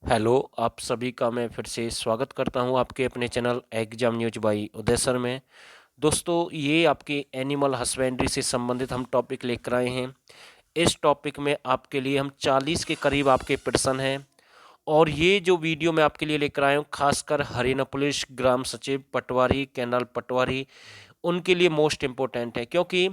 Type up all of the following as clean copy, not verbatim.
Hello, आप सभी का मैं फिर से स्वागत करता हूं आपके अपने channel exam news by Uday sir में। दोस्तों, ये आपके एनिमल हस्बेंड्री से संबंधित हम टॉपिक लेकर आए हैं। इस टॉपिक में आपके लिए हम 40 के करीब आपके प्रश्न हैं और ये जो वीडियो मैं आपके लिए लेकर आया हूँ, खासकर हरियाणा पुलिस ग्राम सचिव पटवारी, कैनाल पटवारी, उनके लिए मोस्ट इम्पोर्टेंट है, क्योंकि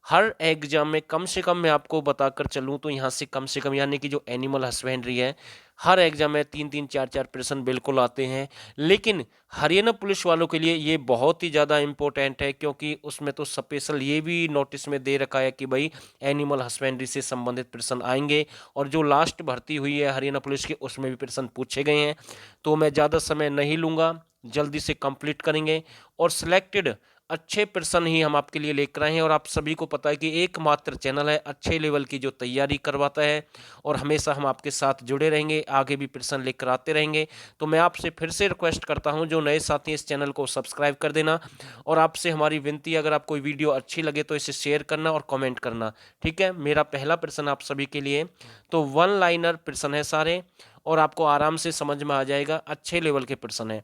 हर एग्जाम में कम से कम मैं आपको बताकर चलूँ तो यहाँ से कम यानी कि जो एनिमल हस्बेंड्री है, हर एग्जाम में 3-3 4-4 प्रश्न बिल्कुल आते हैं। लेकिन हरियाणा पुलिस वालों के लिए ये बहुत ही ज़्यादा इम्पोर्टेंट है, क्योंकि उसमें तो स्पेशल ये भी नोटिस में दे रखा है कि भाई एनिमल हस्बेंड्री से संबंधित प्रश्न आएंगे और जो लास्ट भर्ती हुई है हरियाणा पुलिस की, उसमें भी प्रश्न पूछे गए हैं। तो मैं ज़्यादा समय नहीं लूँगा, जल्दी से कंप्लीट करेंगे और सिलेक्टेड अच्छे प्रश्न ही हम आपके लिए लेकर आए हैं। और आप सभी को पता है कि एकमात्र चैनल है अच्छे लेवल की जो तैयारी करवाता है और हमेशा हम आपके साथ जुड़े रहेंगे, आगे भी प्रश्न लेकर आते रहेंगे। तो मैं आपसे फिर से रिक्वेस्ट करता हूं, जो नए साथी इस चैनल को सब्सक्राइब कर देना और आपसे हमारी विनती, अगर आप कोई वीडियो अच्छी लगे तो इसे शेयर करना और कमेंट करना। ठीक है, मेरा पहला प्रश्न आप सभी के लिए तो वन लाइनर प्रश्न है सारे और आपको आराम से समझ में आ जाएगा, अच्छे लेवल के प्रश्न है।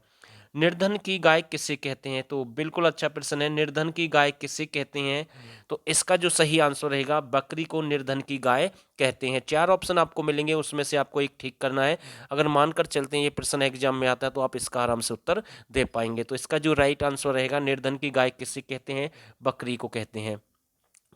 निर्धन की गाय किसे कहते हैं? तो बिल्कुल अच्छा प्रश्न है, निर्धन की गाय किसे कहते हैं? तो इसका जो सही आंसर रहेगा, बकरी को निर्धन की गाय कहते हैं। 4 ऑप्शन आपको मिलेंगे, उसमें से आपको एक ठीक करना है। अगर मानकर चलते हैं ये प्रश्न एग्जाम में आता है तो आप इसका आराम से उत्तर दे पाएंगे। तो इसका जो राइट आंसर रहेगा, निर्धन की गाय किसे कहते हैं? बकरी को कहते हैं।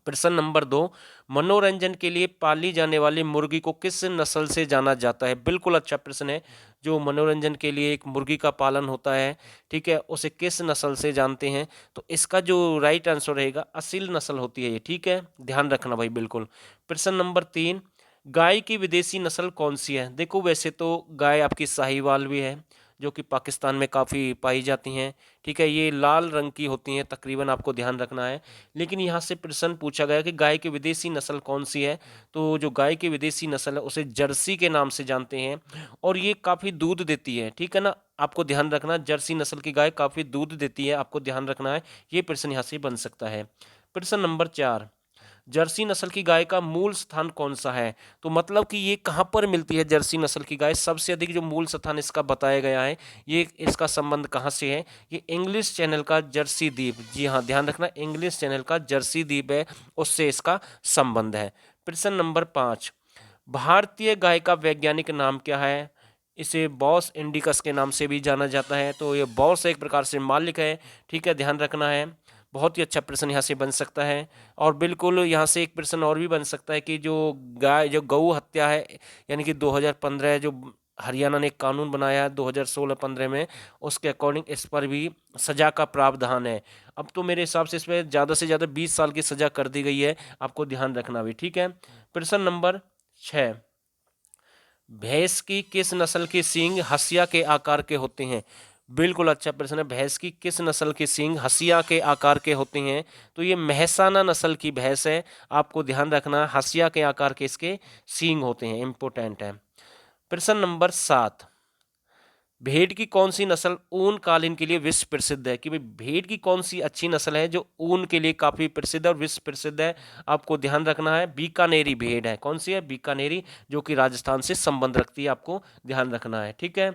प्रश्न नंबर 2, मनोरंजन के लिए पाली जाने वाली मुर्गी को किस नस्ल से जाना जाता है? बिल्कुल अच्छा प्रश्न है। जो मनोरंजन के लिए एक मुर्गी का पालन होता है, ठीक है, उसे किस नस्ल से जानते हैं? तो इसका जो राइट आंसर रहेगा, असील नस्ल होती है ये। ठीक है, ध्यान रखना भाई बिल्कुल। प्रश्न नंबर 3, गाय की विदेशी नस्ल कौन सी है? देखो, वैसे तो गाय आपकी साहीवाल भी है, जो कि पाकिस्तान में काफ़ी पाई जाती हैं। ठीक है, ये लाल रंग की होती हैं तकरीबन, आपको ध्यान रखना है। लेकिन यहाँ से प्रश्न पूछा गया कि गाय की विदेशी नस्ल कौन सी है? तो जो गाय की विदेशी नस्ल है उसे जर्सी के नाम से जानते हैं और ये काफ़ी दूध देती है। ठीक है ना, आपको ध्यान रखना, जर्सी नस्ल की गाय काफ़ी दूध देती है, आपको ध्यान रखना है। ये प्रश्न यहाँ से बन सकता है। प्रश्न नंबर 4, जर्सी नस्ल की गाय का मूल स्थान कौन सा है? तो मतलब कि ये कहाँ पर मिलती है जर्सी नस्ल की गाय? सबसे अधिक जो मूल स्थान इसका बताया गया है, ये इसका संबंध कहाँ से है? ये इंग्लिश चैनल का जर्सी द्वीप, जी हाँ ध्यान रखना, इंग्लिश चैनल का जर्सी द्वीप है, उससे इसका संबंध है। प्रश्न नंबर 5, भारतीय गाय का वैज्ञानिक नाम क्या है? इसे बॉस इंडिकस के नाम से भी जाना जाता है। तो ये बॉस एक प्रकार से मालिक है। ठीक है, ध्यान रखना है। बहुत ही अच्छा प्रश्न यहाँ से बन सकता है। और बिल्कुल यहाँ से एक प्रश्न और भी बन सकता है कि जो गौ हत्या है, यानी कि 2015 जो हरियाणा ने एक कानून बनाया है 2016-15 में, उसके अकॉर्डिंग इस पर भी सजा का प्रावधान है। अब तो मेरे हिसाब से इसमें ज़्यादा से ज़्यादा 20 साल की सजा कर दी गई है, आपको ध्यान रखना भी। ठीक है, प्रश्न नंबर 6, भैंस की किस नस्ल के सींग हंसिया के आकार के होते हैं? बिल्कुल अच्छा प्रश्न है, भैंस की किस नस्ल के सींग हंसिया के आकार के होते हैं? तो ये मेहसाना नस्ल की भैंस है, आपको ध्यान रखना, हंसिया के आकार के इसके सींग होते हैं, इंपॉर्टेंट है। प्रश्न नंबर 7, भेड़ की कौन सी नस्ल ऊन कालीन के लिए विश्व प्रसिद्ध है? कि भाई भेड़ की कौन सी अच्छी नस्ल है जो ऊन के लिए काफी प्रसिद्ध है और विश्व प्रसिद्ध है? आपको ध्यान रखना है, बीकानेरी भेड़ है। कौन सी है? बीकानेरी, जो कि राजस्थान से संबंध रखती है, आपको ध्यान रखना है। ठीक है,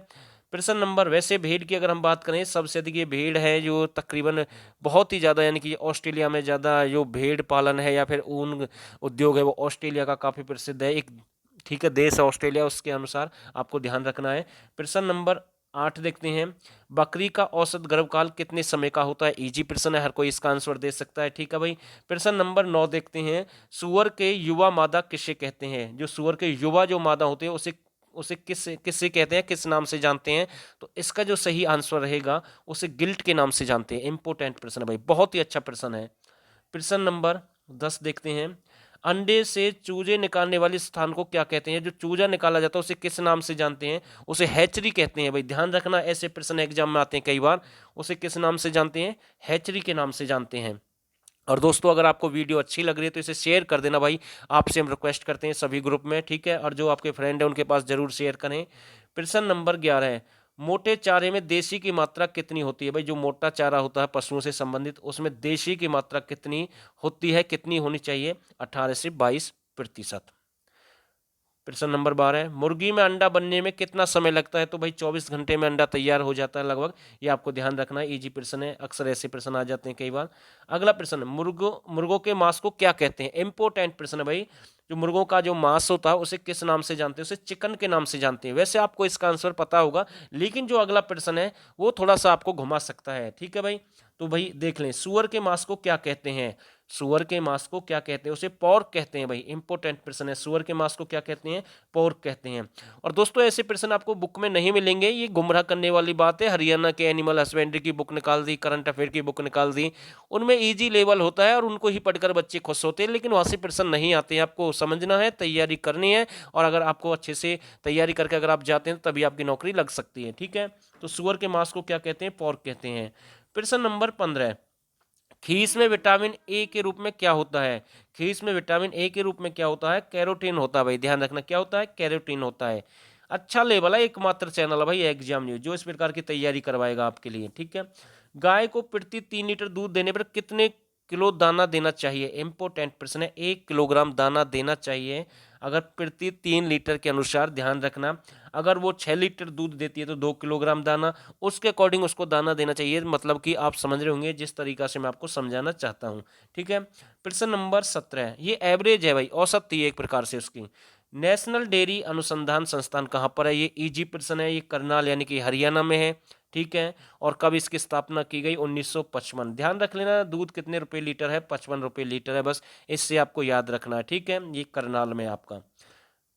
प्रश्न नंबर, वैसे भेड़ की अगर हम बात करें, सबसे अधिक ये भेड़ है जो तकरीबन बहुत ही ज़्यादा, यानी कि ऑस्ट्रेलिया में ज़्यादा जो भेड़ पालन है या फिर ऊन उद्योग है, वो ऑस्ट्रेलिया का काफ़ी प्रसिद्ध है। एक, ठीक है, देश है ऑस्ट्रेलिया, उसके अनुसार आपको ध्यान रखना है। प्रश्न नंबर 8 देखते हैं, बकरी का औसत गर्भकाल कितने समय का होता है? इजी प्रश्न है, हर कोई इसका आंसर दे सकता है। ठीक है भाई। प्रश्न नंबर 9 देखते हैं, सुअर के युवा मादा किसे कहते हैं? जो सुअर के युवा जो मादा होते हैं उसे उसे किससे कहते हैं, किस नाम से जानते हैं? तो इसका जो सही आंसर रहेगा, उसे गिल्ट के नाम से जानते हैं। इंपॉर्टेंट प्रश्न है भाई, बहुत ही अच्छा प्रश्न है। प्रश्न नंबर 10 देखते हैं, अंडे से चूजे निकालने वाले स्थान को क्या कहते हैं? जो चूजा निकाला जाता है उसे किस नाम से जानते हैं? उसे हैचरी कहते हैं भाई, ध्यान रखना, ऐसे प्रश्न एग्जाम में आते हैं कई बार। उसे किस नाम से जानते हैं? हैचरी के नाम से जानते हैं। और दोस्तों, अगर आपको वीडियो अच्छी लग रही है तो इसे शेयर कर देना भाई, आपसे हम रिक्वेस्ट करते हैं सभी ग्रुप में। ठीक है, और जो आपके फ्रेंड है उनके पास जरूर शेयर करें। प्रश्न नंबर 11 है, मोटे चारे में देशी की मात्रा कितनी होती है? भाई, जो मोटा चारा होता है पशुओं से संबंधित, उसमें देशी की मात्रा कितनी होती है, कितनी होनी चाहिए? 18 से 22%। प्रश्न नंबर 12, मुर्गी में अंडा बनने में कितना समय लगता है? तो भाई 24 घंटे में अंडा तैयार हो जाता है लगभग। ये आपको ध्यान रखना है, इजी प्रश्न है, अक्सर ऐसे प्रश्न आ जाते हैं कई बार। अगला प्रश्न, मुर्गों के मांस को क्या कहते हैं? इंपॉर्टेंट प्रश्न है भाई। जो मुर्गों का जो मांस होता है उसे किस नाम से जानते हैं? उसे चिकन के नाम से जानते हैं। वैसे आपको इसका आंसर पता होगा, लेकिन जो अगला प्रश्न है वो थोड़ा सा आपको घुमा सकता है, ठीक है भाई। तो भाई देख लें, सुअर के मांस को क्या कहते हैं? सुअर के मांस को क्या कहते हैं? उसे पॉर्क कहते हैं भाई। इंपॉर्टेंट प्रश्न है, सुअर के मांस को क्या कहते हैं? पॉर्क कहते हैं। और दोस्तों ऐसे प्रश्न आपको बुक में नहीं मिलेंगे, ये गुमराह करने वाली बात है। हरियाणा के एनिमल हस्बेंड्री की बुक निकाल दी, करंट अफेयर की बुक निकाल दी, उनमें इजी लेवल होता है और उनको ही पढ़कर बच्चे खुश होते हैं, लेकिन वहाँ से प्रश्न नहीं आते हैं। आपको समझना है, तैयारी करनी है, और अगर आपको अच्छे से तैयारी करके अगर आप जाते हैं तभी आपकी नौकरी लग सकती है, ठीक है। तो सुअर के मांस को क्या कहते हैं? पॉर्क कहते हैं। प्रश्न नंबर 15, खीस में विटामिन ए के रूप में क्या होता है? खीस में विटामिन ए के रूप में क्या होता है? कैरोटीन होता है भाई, ध्यान रखना, क्या होता है? कैरोटीन होता है। अच्छा लेवल है, एकमात्र चैनल है भाई एग्जाम न्यूज जो इस प्रकार की तैयारी करवाएगा आपके लिए, ठीक है। गाय को प्रति 3 लीटर दूध देने पर कितने किलो दाना देना चाहिए? इंपॉर्टेंट प्रश्न है, 1 किलोग्राम दाना देना चाहिए अगर प्रति 3 लीटर के अनुसार, ध्यान रखना। अगर वो 6 लीटर दूध देती है तो 2 किलोग्राम दाना, उसके अकॉर्डिंग उसको दाना देना चाहिए। मतलब कि आप समझ रहे होंगे जिस तरीका से मैं आपको समझाना चाहता हूँ, ठीक है। प्रश्न नंबर 17, ये एवरेज है भाई, औसत थी एक प्रकार से उसकी। नेशनल डेयरी अनुसंधान संस्थान कहाँ पर है? ये इजी प्रश्न है, ये करनाल यानी कि हरियाणा में है, ठीक है। और कब इसकी स्थापना की गई? 1955। ध्यान रख लेना, दूध कितने रुपए लीटर है? 55 रुपए लीटर है, बस इससे आपको याद रखना है, ठीक है। ये करनाल में आपका।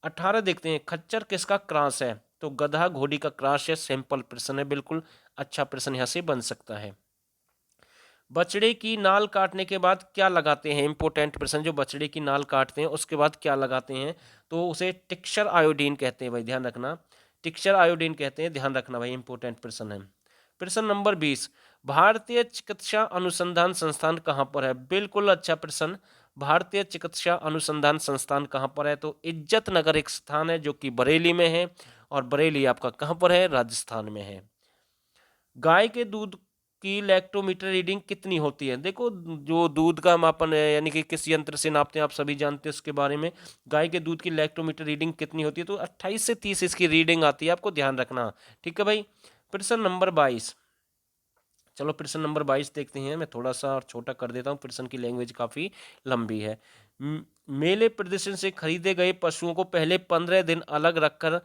18 देखते हैं, खच्चर किसका क्रॉस है? तो गधा घोड़ी का क्रॉस है। सिंपल प्रश्न है, बिल्कुल अच्छा प्रश्न यहाँ से बन सकता है। बछड़े की नाल काटने के बाद क्या लगाते हैं? इंपोर्टेंट प्रश्न, जो बछड़े की नाल काटते हैं उसके बाद क्या लगाते हैं? तो उसे टिक्सर आयोडीन कहते हैं भाई, ध्यान रखना, टिक्सर आयोडीन कहते हैं, ध्यान रखना भाई, इंपोर्टेंट प्रश्न है। प्रश्न नंबर 20, भारतीय चिकित्सा अनुसंधान संस्थान कहाँ पर है? बिल्कुल अच्छा प्रश्न, भारतीय चिकित्सा अनुसंधान संस्थान कहाँ पर है? तो इज्जत नगर एक स्थान है जो कि बरेली में है, और बरेली आपका कहाँ पर है? राजस्थान में है। गाय के दूध की लैक्टोमीटर रीडिंग कितनी होती है? देखो, जो दूध का मापन है यानी कि किस यंत्र से नापते हैं आप सभी जानते हैं उसके बारे में। गाय के दूध की लैक्टोमीटर रीडिंग कितनी होती है? तो 28 से 30 इसकी रीडिंग आती है, आपको ध्यान रखना, ठीक है भाई। प्रश्न नंबर 22, चलो प्रश्न नंबर 22 देखते हैं। मैं थोड़ा सा और छोटा कर देता हूँ, प्रश्न की लैंग्वेज काफ़ी लंबी है। मेले प्रदर्शन से खरीदे गए पशुओं को पहले 15 दिन अलग रखकर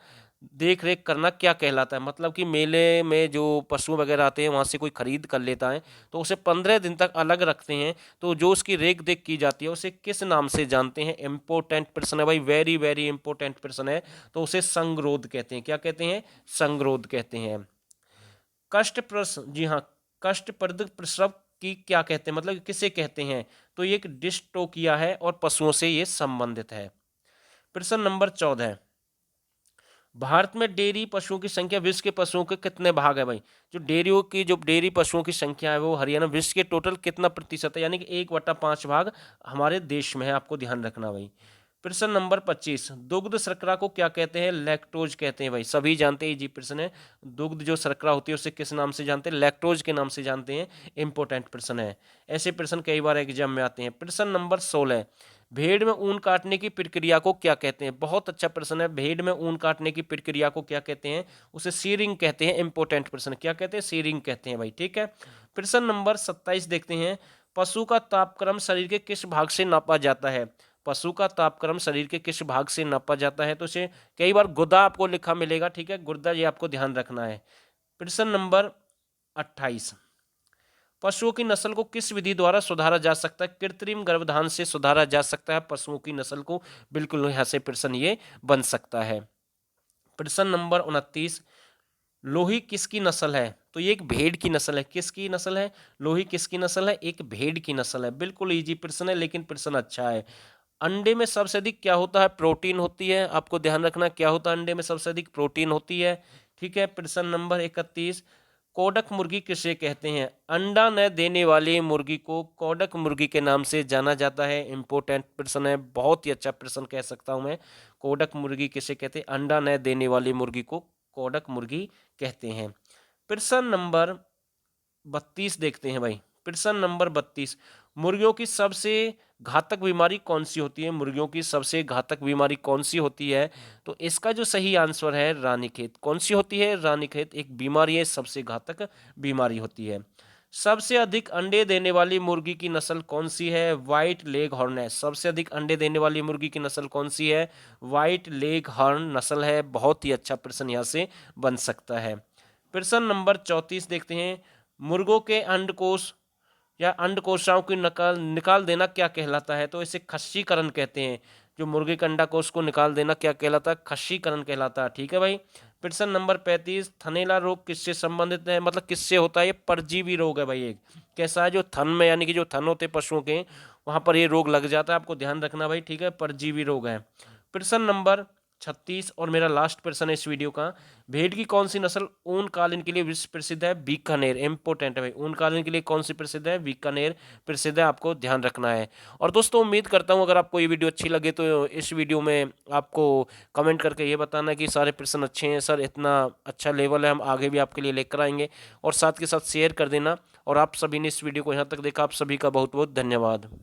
देख रेख करना क्या कहलाता है? मतलब कि मेले में जो पशु वगैरह आते हैं वहाँ से कोई खरीद कर लेता है तो उसे 15 दिन तक अलग रखते हैं, तो जो उसकी रेख देख की जाती है उसे किस नाम से जानते हैं? इंपॉर्टेंट प्रश्न है भाई, वेरी वेरी इंपॉर्टेंट प्रश्न है। तो उसे संगरोध कहते हैं। क्या कहते हैं? संगरोध कहते हैं। कष्ट प्रसव, जी हाँ, कष्टप्रद प्रसव की क्या कहते हैं, मतलब किसे कहते हैं? तो ये एक डिस्टोकिया है और पशुओं से ये संबंधित है। प्रश्न नंबर 14, भारत में डेयरी पशुओं की संख्या विश्व के पशुओं के कितने भाग है भाई? जो डेयरी पशुओं की संख्या है वो हरियाणा विश्व के टोटल कितना प्रतिशत है? यानी कि 1/5 भाग हमारे देश में है, आपको ध्यान रखना भाई। प्रश्न नंबर 25, दुग्ध शर्करा को क्या कहते हैं? लैक्टोज कहते हैं भाई, सभी जानते हैं, जी प्रश्न है। दुग्ध जो शर्करा होती है उसे किस नाम से जानते हैं? लैक्टोज के नाम से जानते हैं। इंपॉर्टेंट प्रश्न है, ऐसे प्रश्न कई बार एग्जाम में आते हैं। प्रश्न नंबर 16, भेड़ में ऊन काटने की प्रक्रिया को क्या कहते हैं? बहुत अच्छा प्रश्न है, भेड़ में ऊन काटने की प्रक्रिया को क्या कहते हैं? उसे सीरिंग कहते हैं। इंपॉर्टेंट प्रश्न, क्या कहते हैं? सीरिंग कहते हैं भाई, ठीक है। प्रश्न नंबर 27 देखते हैं, पशु का तापक्रम शरीर के किस भाग से नापा जाता है? पशु का तापक्रम शरीर के किस भाग से नापा जाता है? तो उसे कई बार गुदा आपको लिखा मिलेगा, ठीक है, गुर्दा, ये आपको ध्यान रखना है। प्रश्न नंबर 28, पशुओं की नस्ल को किस विधि द्वारा सुधारा जा सकता है? कृत्रिम गर्भधान से सुधारा जा सकता है पशुओं की नस्ल को, बिल्कुल यहाँ से प्रश्न ये बन सकता है। प्रश्न नंबर 29, लोही किसकी नस्ल है? तो ये एक भेड़ की नस्ल है। किसकी नस्ल है? लोही किसकी नस्ल है? एक भेड़ की नस्ल है। बिल्कुल इजी प्रश्न है, लेकिन प्रश्न अच्छा है। अंडे में सबसे अधिक क्या होता है? प्रोटीन होती है, आपको ध्यान रखना क्या होता है अंडे में? सबसे अधिक प्रोटीन होती है, ठीक है। प्रश्न नंबर 31, कोडक मुर्गी किसे कहते हैं? अंडा न देने वाली मुर्गी को कोडक मुर्गी के नाम से जाना जाता है। इंपॉर्टेंट प्रश्न है, बहुत ही अच्छा प्रश्न कह सकता हूं मैं। कोडक मुर्गी किसे कहते हैं? अंडा न देने वाली मुर्गी को कोडक मुर्गी कहते हैं। प्रश्न नंबर 32 देखते हैं भाई। प्रश्न नंबर 32, मुर्गियों की सबसे घातक बीमारी कौन सी होती है? मुर्गियों की सबसे घातक बीमारी कौन सी होती है? तो इसका जो सही आंसर है रानीखेत। कौन सी होती है? रानीखेत एक बीमारी है, सबसे घातक बीमारी होती है। सबसे अधिक अंडे देने वाली मुर्गी की नस्ल कौन सी है? White leg horn. सबसे अधिक अंडे देने वाली मुर्गी की नस्ल कौन सी है? व्हाइट लेग हॉर्न नस्ल है। बहुत ही अच्छा प्रश्न यहाँ से बन सकता है। प्रश्न नंबर 34 देखते हैं। मुर्गों के अंडकोश या अंडकोशिकाओं की नकल निकाल देना क्या कहलाता है? तो इसे खस्सीकरण कहते हैं। जो मुर्गे के अंडाकोश को निकाल देना क्या कहलाता है? खस्सीकरण कहलाता है। ठीक है भाई। प्रश्न नंबर 35। थनैला रोग किससे संबंधित है? मतलब किससे होता है? ये परजीवी रोग है भाई। एक कैसा है? जो थन में यानी कि जो थन होते पशुओं के वहां पर ये रोग लग जाता है। आपको ध्यान रखना भाई। ठीक है, परजीवी रोग है। प्रश्न नंबर 36 और मेरा लास्ट प्रश्न है इस वीडियो का। भेड़ की कौन सी नस्ल ऊन कालीन के लिए विश्व प्रसिद्ध है? बीकानेर। इंपोर्टेंट है भाई। ऊन कालीन के लिए कौन सी प्रसिद्ध है? बीकानेर प्रसिद्ध है। आपको ध्यान रखना है। और दोस्तों उम्मीद करता हूं अगर आपको ये वीडियो अच्छी लगे तो इस वीडियो में आपको कमेंट करके ये बताना कि सारे प्रश्न अच्छे हैं सर, इतना अच्छा लेवल है, हम आगे भी आपके लिए लेकर आएंगे। और साथ के साथ शेयर कर देना। और आप सभी ने इस वीडियो को यहाँ तक देखा, आप सभी का बहुत बहुत धन्यवाद।